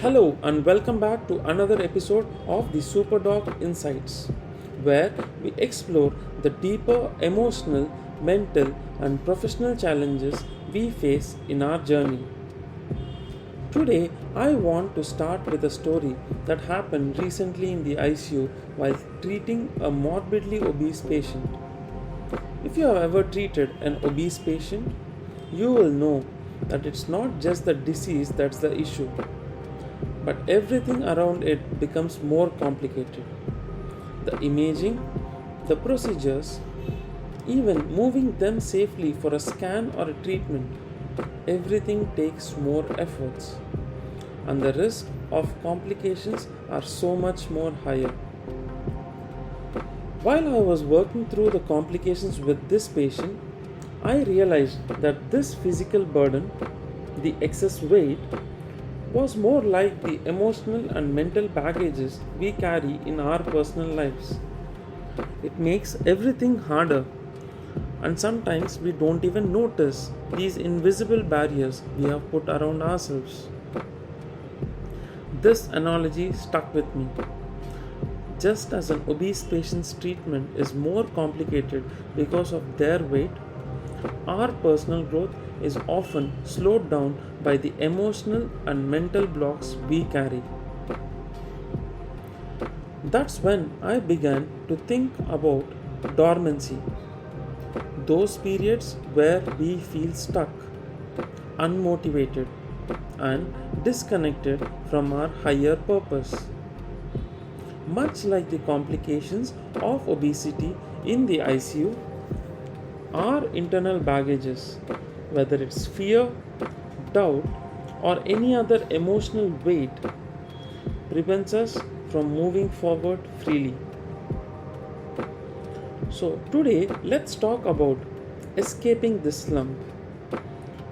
Hello and welcome back to another episode of the Superdoc Insights, where we explore the deeper emotional, mental, and professional challenges we face in our journey. Today, I want to start with a story that happened recently in the ICU while treating a morbidly obese patient. If you have ever treated an obese patient, you will know that it's not just the disease that's the issue, but everything around it becomes more complicated. The imaging, the procedures, even moving them safely for a scan or a treatment, everything takes more efforts, and the risk of complications are so much more higher. While I was working through the complications with this patient, I realized that this physical burden, the excess weight, was more like the emotional and mental baggages we carry in our personal lives. It makes everything harder, and sometimes we don't even notice these invisible barriers we have put around ourselves. This analogy stuck with me. Just as an obese patient's treatment is more complicated because of their weight, our personal growth is often slowed down by the emotional and mental blocks we carry. That's when I began to think about dormancy, those periods where we feel stuck, unmotivated, and disconnected from our higher purpose. Much like the complications of obesity in the ICU, our internal baggages, whether it's fear, doubt, or any other emotional weight, prevents us from moving forward freely. So, today let's talk about escaping this slump.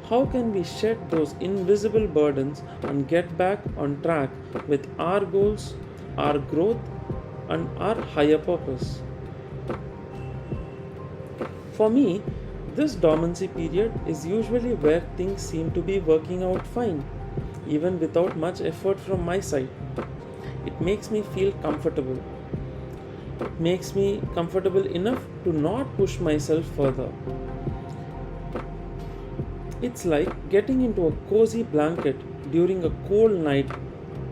How can we shed those invisible burdens and get back on track with our goals, our growth, and our higher purpose? For me, this dormancy period is usually where things seem to be working out fine, even without much effort from my side. It makes me feel comfortable. It makes me comfortable enough to not push myself further. It's like getting into a cozy blanket during a cold night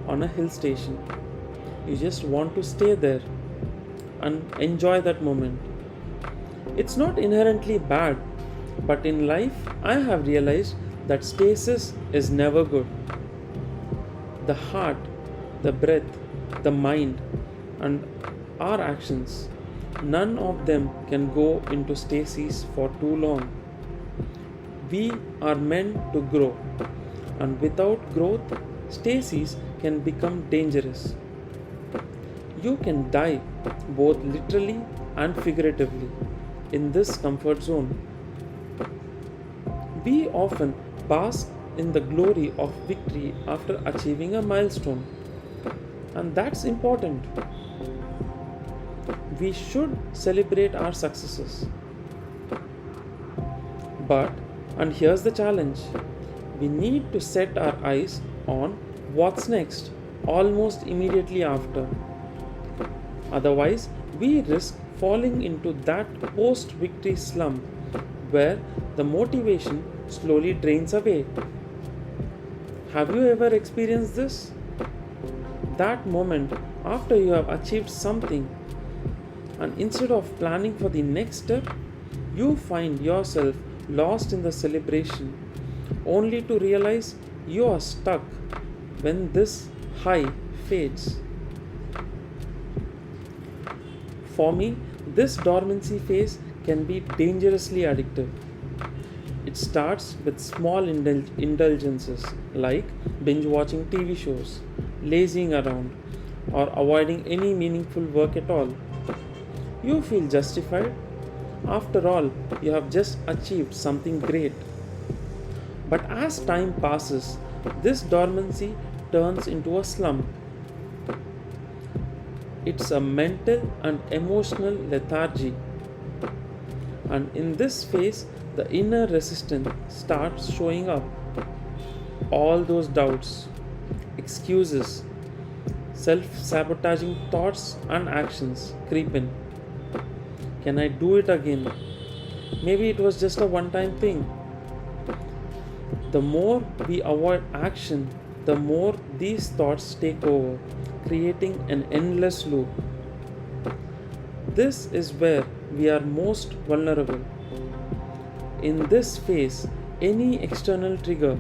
on a hill station. You just want to stay there and enjoy that moment. It's not inherently bad, but in life I have realized that stasis is never good. The heart, the breath, the mind, and our actions, none of them can go into stasis for too long. We are meant to grow, and without growth, stasis can become dangerous. You can die both literally and figuratively in this comfort zone. We often bask in the glory of victory after achieving a milestone, and that's important. We should celebrate our successes. But, and here's the challenge, we need to set our eyes on what's next almost immediately after. Otherwise, we risk falling into that post victory slump where the motivation slowly drains away. Have you ever experienced this? That moment after you have achieved something, and instead of planning for the next step, you find yourself lost in the celebration, only to realize you are stuck when this high fades. For me, this dormancy phase can be dangerously addictive. It starts with small indulgences like binge watching TV shows, lazing around, or avoiding any meaningful work at all. You feel justified. After all, you have just achieved something great. But as time passes, this dormancy turns into a slump. It's a mental and emotional lethargy. And in this phase, the inner resistance starts showing up. All those doubts, excuses, self sabotaging thoughts and actions creep in. Can I do it again? Maybe it was just a one time thing. The more we avoid action, the more these thoughts take over, creating an endless loop. This is where we are most vulnerable. In this phase, any external trigger,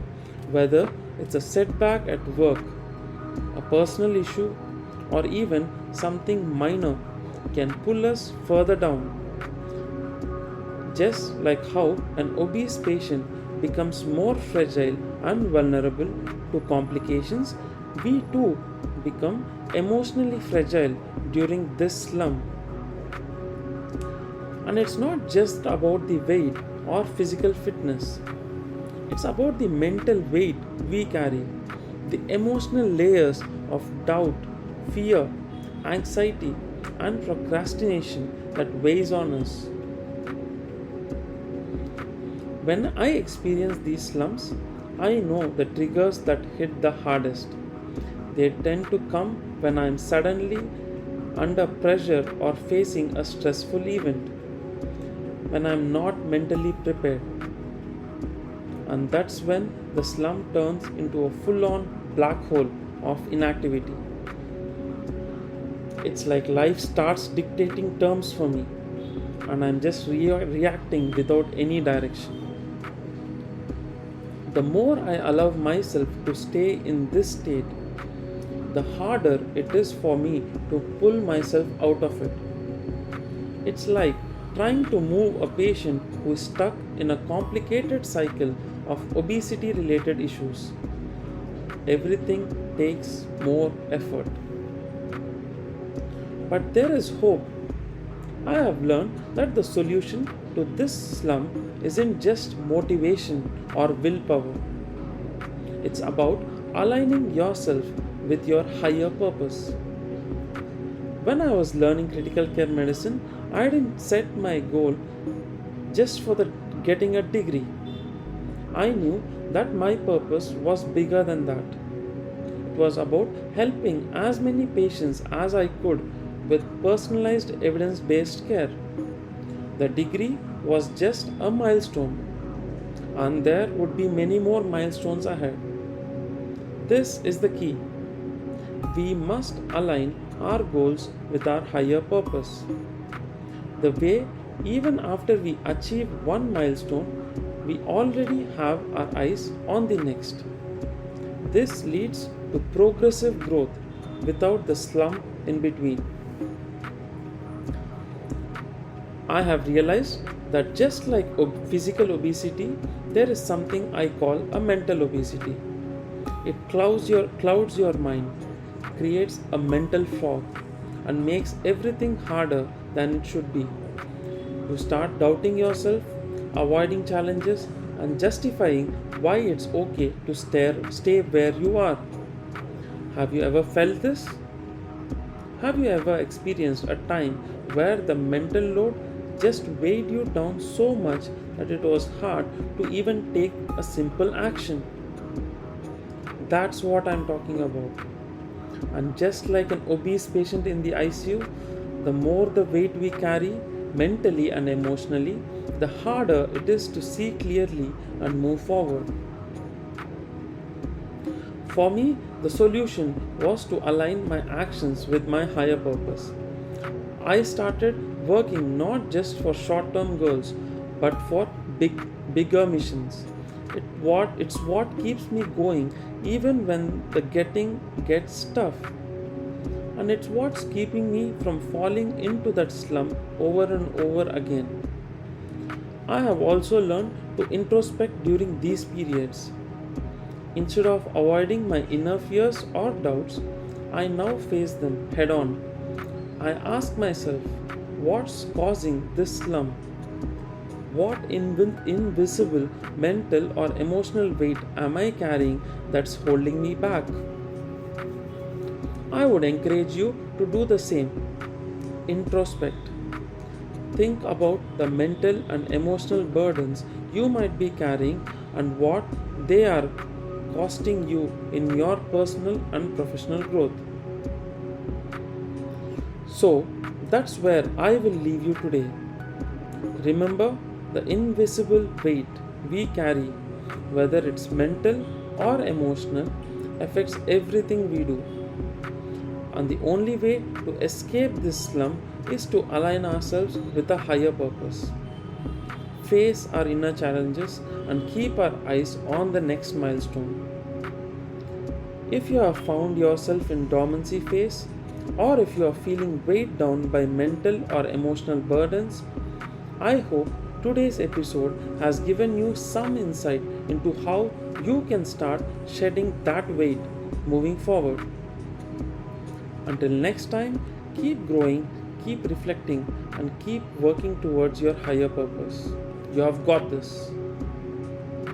whether it's a setback at work, a personal issue, or even something minor, can pull us further down. Just like how an obese patient becomes more fragile and vulnerable to complications, we too become emotionally fragile during this slump. And it's not just about the weight or physical fitness, it's about the mental weight we carry, the emotional layers of doubt, fear, anxiety, and procrastination that weighs on us. When I experience these slumps, I know the triggers that hit the hardest. They tend to come when I am suddenly under pressure or facing a stressful event, when I am not mentally prepared. And that's when the slump turns into a full on black hole of inactivity. It's like life starts dictating terms for me, and I'm just reacting without any direction. The more I allow myself to stay in this state, the harder it is for me to pull myself out of it. It's like trying to move a patient who is stuck in a complicated cycle of obesity related issues. Everything takes more effort. But there is hope. I have learned that the solution to this slump isn't just motivation or willpower. It's about aligning yourself with your higher purpose. When I was learning critical care medicine, I didn't set my goal just for the getting a degree. I knew that my purpose was bigger than that. It was about helping as many patients as I could with personalized evidence based care. The degree was just a milestone, and there would be many more milestones ahead. This is the key. We must align our goals with our higher purpose. The way, even after we achieve one milestone, we already have our eyes on the next. This leads to progressive growth without the slump in between. I have realized that just like physical obesity, there is something I call a mental obesity. It clouds your mind, creates a mental fog, and makes everything harder than it should be. You start doubting yourself, avoiding challenges, and justifying why it's okay to stay where you are. Have you ever felt this? Have you ever experienced a time where the mental load just weighed you down so much that it was hard to even take a simple action? That's what I'm talking about. And just like an obese patient in the ICU, the more the weight we carry, mentally and emotionally, the harder it is to see clearly and move forward. For me, the solution was to align my actions with my higher purpose. I started working not just for short term goals but for bigger missions. It's what keeps me going even when the getting gets tough. And it's what's keeping me from falling into that slump over and over again. I have also learned to introspect during these periods. Instead of avoiding my inner fears or doubts, I now face them head on. I ask myself, what's causing this slump? What invisible mental or emotional weight am I carrying that's holding me back? I would encourage you to do the same. Introspect. Think about the mental and emotional burdens you might be carrying and what they are costing you in your personal and professional growth. So, that's where I will leave you today. Remember, the invisible weight we carry, whether it's mental or emotional, affects everything we do. And the only way to escape this slump is to align ourselves with a higher purpose. Face our inner challenges and keep our eyes on the next milestone. If you have found yourself in dormancy phase, or if you are feeling weighed down by mental or emotional burdens, I hope today's episode has given you some insight into how you can start shedding that weight moving forward. Until next time, keep growing, keep reflecting, and keep working towards your higher purpose. You have got this.